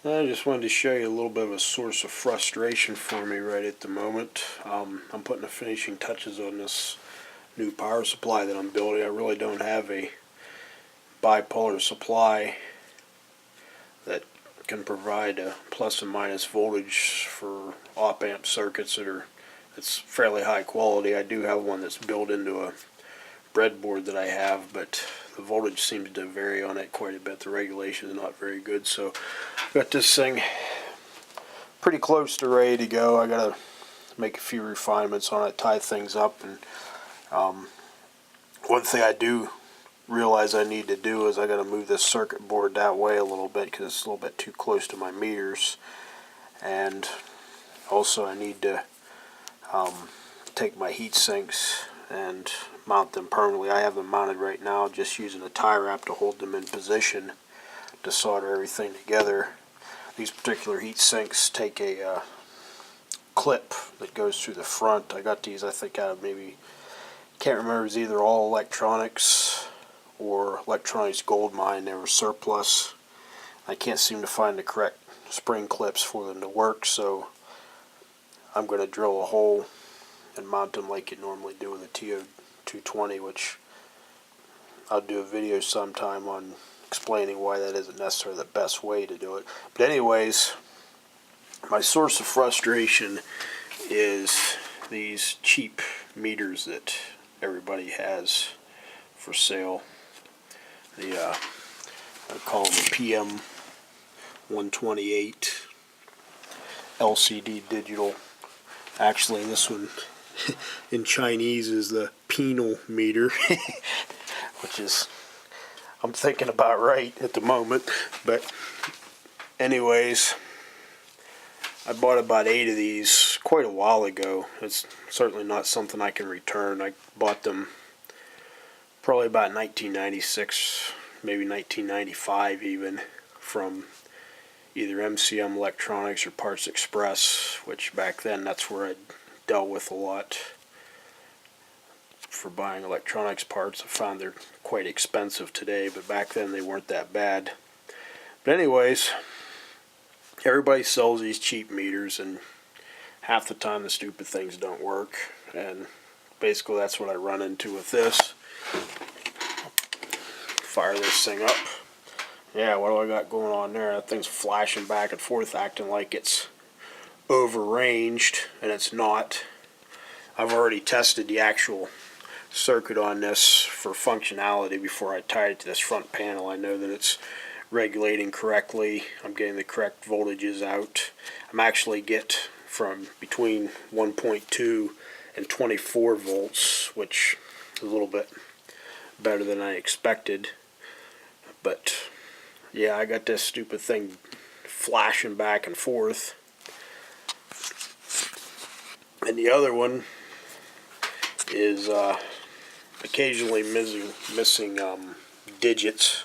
I just wanted to show you a little bit of a source of frustration for me right at the moment. I'm putting the finishing touches on this new power supply that I'm building. I really don't have a bipolar supply that can provide a plus and minus voltage for op-amp circuits it's fairly high quality. I do have one that's built into a breadboard that I have, but the voltage seems to vary on it quite a bit. The regulation is not very good, so I've got this thing pretty close to ready to go. I gotta make a few refinements on it, tie things up, and one thing I do realize I need to do is I gotta move this circuit board that way a little bit because it's a little bit too close to my meters, and also I need to take my heat sinks and mount them permanently. I have them mounted right now just using a tie wrap to hold them in position to solder everything together. These particular heat sinks take a clip that goes through the front. I got these, I think, out of maybe, can't remember, it was either All Electronics or Electronics Gold Mine. They were surplus. I can't seem to find the correct spring clips for them to work, so I'm going to drill a hole and mount them like you normally do with a TO220, which I'll do a video sometime on explaining why that isn't necessarily the best way to do it. But anyways, my source of frustration is these cheap meters that everybody has for sale. I call them the PM 128 LCD digital. Actually, this one in Chinese is the penal meter, which is, I'm thinking about right at the moment. But anyways, I bought about 8 of these quite a while ago. It's certainly not something I can return. I bought them probably about 1996, maybe 1995 even, from either MCM Electronics or Parts Express, which back then that's where I dealt with a lot for buying electronics parts. I found they're quite expensive today, but back then they weren't that bad. But anyways, everybody sells these cheap meters, and half the time the stupid things don't work, and basically that's what I run into with this. Fire this thing up. Yeah, what do I got going on there? That thing's flashing back and forth, acting like it's overranged, and it's not. I've already tested the actual circuit on this for functionality before I tied it to this front panel. I know that it's regulating correctly. I'm getting the correct voltages out. I'm actually get from between 1.2 and 24 volts, which is a little bit better than I expected. But yeah, I got this stupid thing flashing back and forth. And the other one is occasionally missing digits.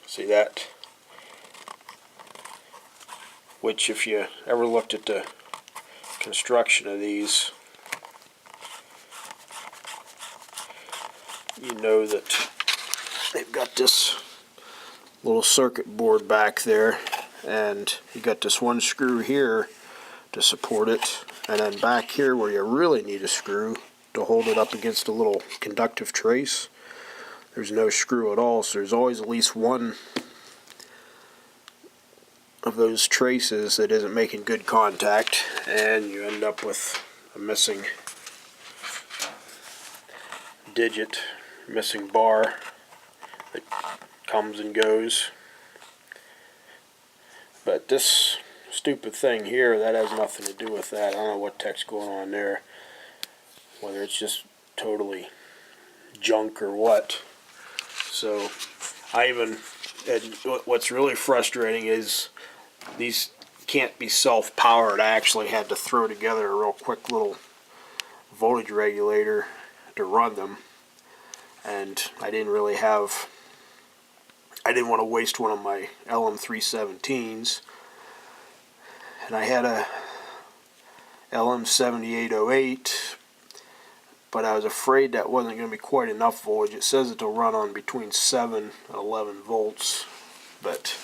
See that? Which, if you ever looked at the construction of these, you know that they've got this little circuit board back there, and you got this one screw here to support it, and then back here where you really need a screw to hold it up against a little conductive trace, there's no screw at all. So there's always at least one of those traces that isn't making good contact, and you end up with a missing digit, missing bar that comes and goes. But this stupid thing here, that has nothing to do with that. I don't know what the heck's going on there, whether it's just totally junk or what. So what's really frustrating is these can't be self-powered. I actually had to throw together a real quick little voltage regulator to run them, and I didn't want to waste one of my LM317s, and I had a LM7808 but I was afraid that wasn't going to be quite enough voltage. It says it'll run on between 7 and 11 volts, but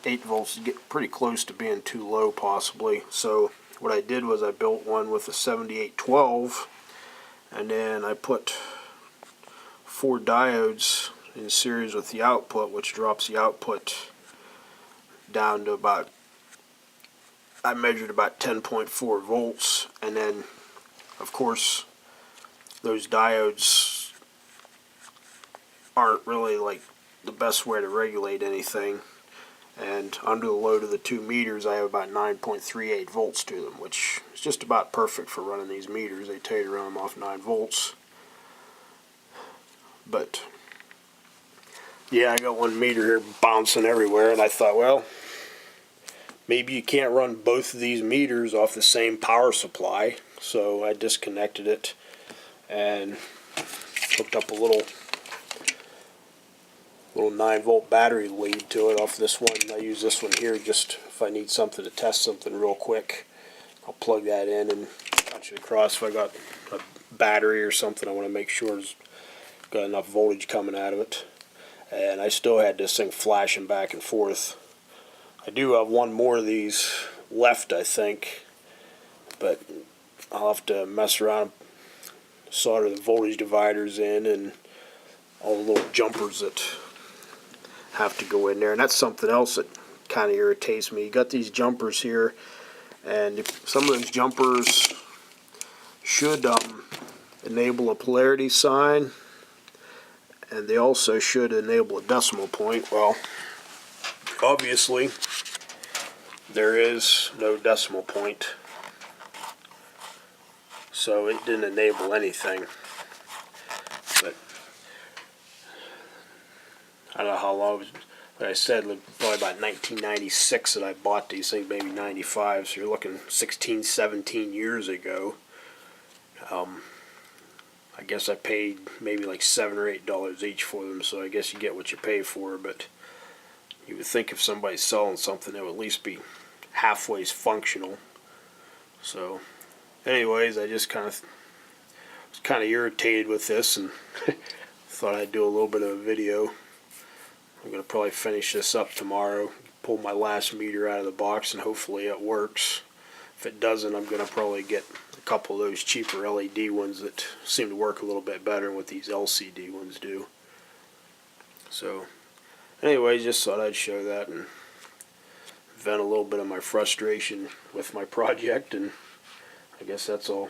8 volts get pretty close to being too low possibly. So what I did was I built one with a 7812, and then I put 4 diodes in series with the output, which drops the output down to about, I measured about 10.4 volts, and then of course those diodes aren't really like the best way to regulate anything, and under the load of the 2 meters I have about 9.38 volts to them, which is just about perfect for running these meters. They tell you to run them off 9 volts. But yeah, I got one meter here bouncing everywhere, and I thought, well, maybe you can't run both of these meters off the same power supply. So I disconnected it and hooked up a little 9-volt battery lead to it off this one. I use this one here just if I need something to test something real quick. I'll plug that in and touch it across. If I got a battery or something, I want to make sure it's got enough voltage coming out of it. And I still had this thing flashing back and forth. I do have one more of these left, I think, but I'll have to mess around, solder the voltage dividers in and all the little jumpers that have to go in there. And that's something else that kind of irritates me. You got these jumpers here, and some of those jumpers should enable a polarity sign, and they also should enable a decimal point. Well, obviously there is no decimal point, so it didn't enable anything. But I don't know how long it was, like I said, probably about 1996 that I bought these things, maybe 95, so you're looking 16, 17 years ago. I guess I paid maybe like $7 or $8 each for them, so I guess you get what you pay for. But you would think if somebody's selling something, it would at least be halfway functional. So anyways, I just was kind of irritated with this and thought I'd do a little bit of a video. I'm going to probably finish this up tomorrow, pull my last meter out of the box, and hopefully it works. If it doesn't, I'm going to probably get a couple of those cheaper LED ones that seem to work a little bit better than what these LCD ones do. So anyway, just thought I'd show that and vent a little bit of my frustration with my project, and I guess that's all.